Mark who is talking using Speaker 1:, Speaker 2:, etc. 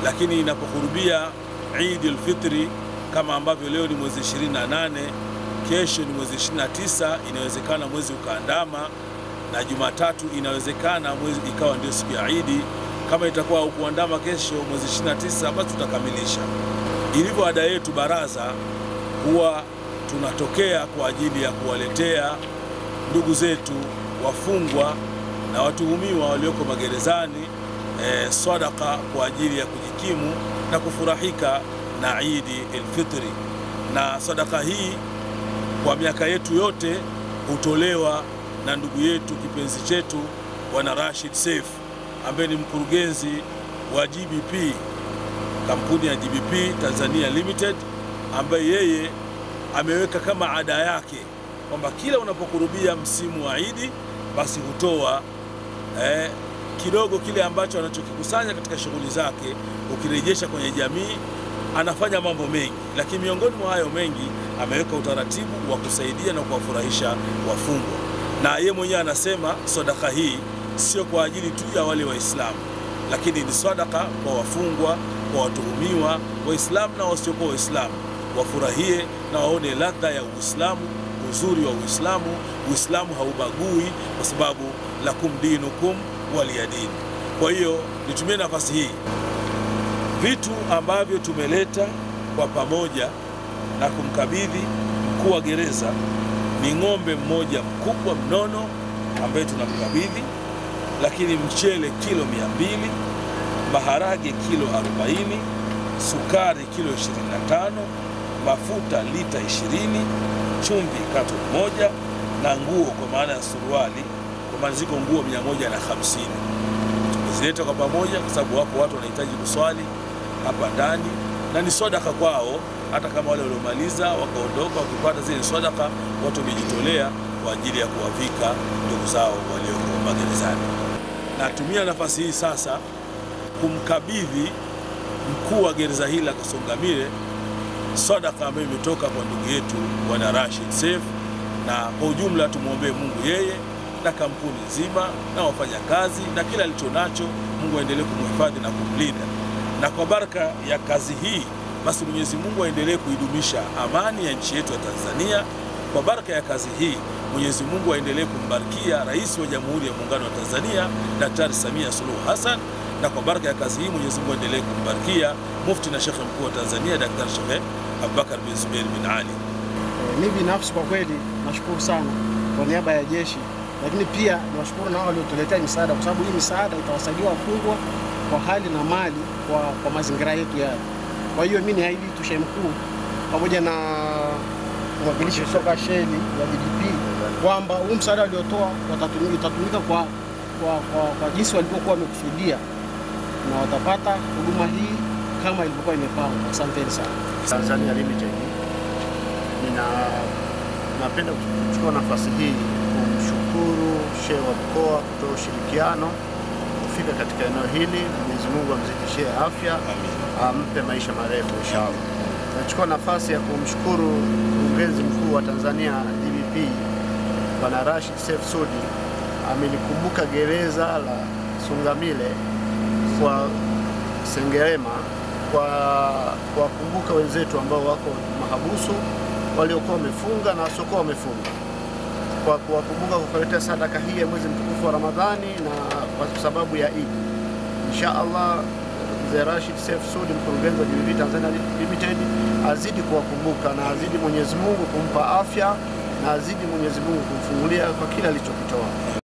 Speaker 1: lakini inapokurubia Eid al-Fitri kama ambavyo leo ni mwezi 28, kesho ni mwezi 29, inawezekana mwezi ukaandama, na Jumatatu inawezekana mwezi ikawa ndio siku ya Eid. Kama itakuwa ukuandama kesho mwezi 29, basi tutakamilisha. Ilivyo ada yetu baraza, huwa tunatokea kwa ajili ya kuwaletea ndugu zetu wafungwa na watuhumiwa walioko magerezani sadaka kwa ajili ya kujikimu na kufurahika na Eid al-Fitri. Na sadaka hii kwa miaka yetu yote hutolewa na ndugu yetu kipenzi chetu Bwana Rashid Seif, ambaye ni mkurugenzi wa GBP, kampuni ya GBP Tanzania Limited, ambaye yeye ameweka kama ada yake kwamba kila unapokurubia msimu wa Eid basi hutoa kidogo kile ambacho anachokikusanya katika shughuli zake, ukirejesha kwenye jamii. Anafanya mambo mengi, lakini miongoni mwa hayo mengi ameweka utaratibu wa kusaidia na kuwafurahisha wafungwa. Na yeye mwenyewe anasema sadaka hii sio kwa ajili tu ya wale Waislamu, lakini ni sadaka kwa wafungwa, kwa watuhumiwa Waislamu na wasiokuwa Waislamu, wafurahie na waone ladha ya Uislamu, uzuri wa Uislamu. Uislamu haubagui, kwa sababu lakum dinukum waliyadin. Kwa hiyo nitumie nafasi hii, vitu ambavyo tumeleta kwa pamoja na kumkabidhi mkuu wa gereza ni ng'ombe mmoja mkubwa mnono ambaye tunamkabidhi, lakini mchele kilo 200, maharage kilo 40, sukari kilo 25, mafuta lita 20, chumvi katoni moja, na nguo kwa maana ya suruali, kwa maana ziko nguo 150. Tumezileta kwa pamoja kwa sababu wako watu wanahitaji kuswali hapa ndani, na ni sadaka kwao. Hata kama wale waliomaliza wakaondoka, wakipata zile sadaka, watu wamejitolea kwa ajili ya kuwavika ndugu zao walioko magerezani. Natumia nafasi hii sasa kumkabidhi mkuu wa gereza hili la Kasongamire sadaka ambayo imetoka kwa ndugu yetu Bwana Rashid Seif, na kwa ujumla tumuombee Mungu yeye na kampuni nzima na wafanyakazi na kila alichonacho, Mungu aendelee kumhifadhi na kumlinda. Na kwa baraka ya kazi hii basi Mwenyezi Mungu aendelee kuidumisha amani ya nchi yetu ya Tanzania. Kwa baraka ya kazi hii Mwenyezi Mungu aendelee kumbarikia Rais wa Jamhuri ya Muungano wa Tanzania Daktari Samia Suluhu Hassan, na kwa baraka ya kazi hii Mwenyezi Mungu aendelee kumbarikia Mufti na Sheikh Mkuu wa Tanzania Daktari Sheikh Abubakar bin Zubair bin Ali.
Speaker 2: Mimi binafsi kwa kweli nashukuru sana kwa niaba ya jeshi, lakini pia niwashukuru na wale waliotuletea misaada, kwa sababu hii misaada itawasaidia wafungwa kwa hali na mali kwa mazingira yetu yale. Kwa hiyo mimi niahidi tu Sheikh Mkuu pamoja na mwakilishi kutoka sheli ya GBP kwamba huu msaada waliotoa utatumika kwa jinsi walivyokuwa wamekusudia, na watapata huduma hii kama ilivyokuwa imepangwa. Asante sana.
Speaker 3: Tanzania Limited, napenda kuchukua nafasi hii kumshukuru Sheikh wa mkoa kutoa ushirikiano kufika katika eneo hili. Mwenyezi Mungu amzidishie afya, ampe maisha marefu inshallah. Nachukua nafasi ya kumshukuru mkurugenzi mkuu wa Tanzania GBP Bwana Rashid Seif Sudi, amelikumbuka gereza la Songamire kwa Sengerema kwa kumbuka wenzetu ambao wako mahabusu, waliokuwa wamefunga na wasiokuwa wamefunga, kwa kuwakumbuka kukuletea sadaka hii ya mwezi mtukufu wa Ramadhani na kwa sababu ya Eid. Inshallah Mzee Rashid Seif Sudi, mkurugenzi wa GBP Tanzania Limited, azidi kuwakumbuka na azidi Mwenyezi Mungu kumpa afya na azidi Mwenyezi Mungu kumfungulia kwa kila alichokitoa.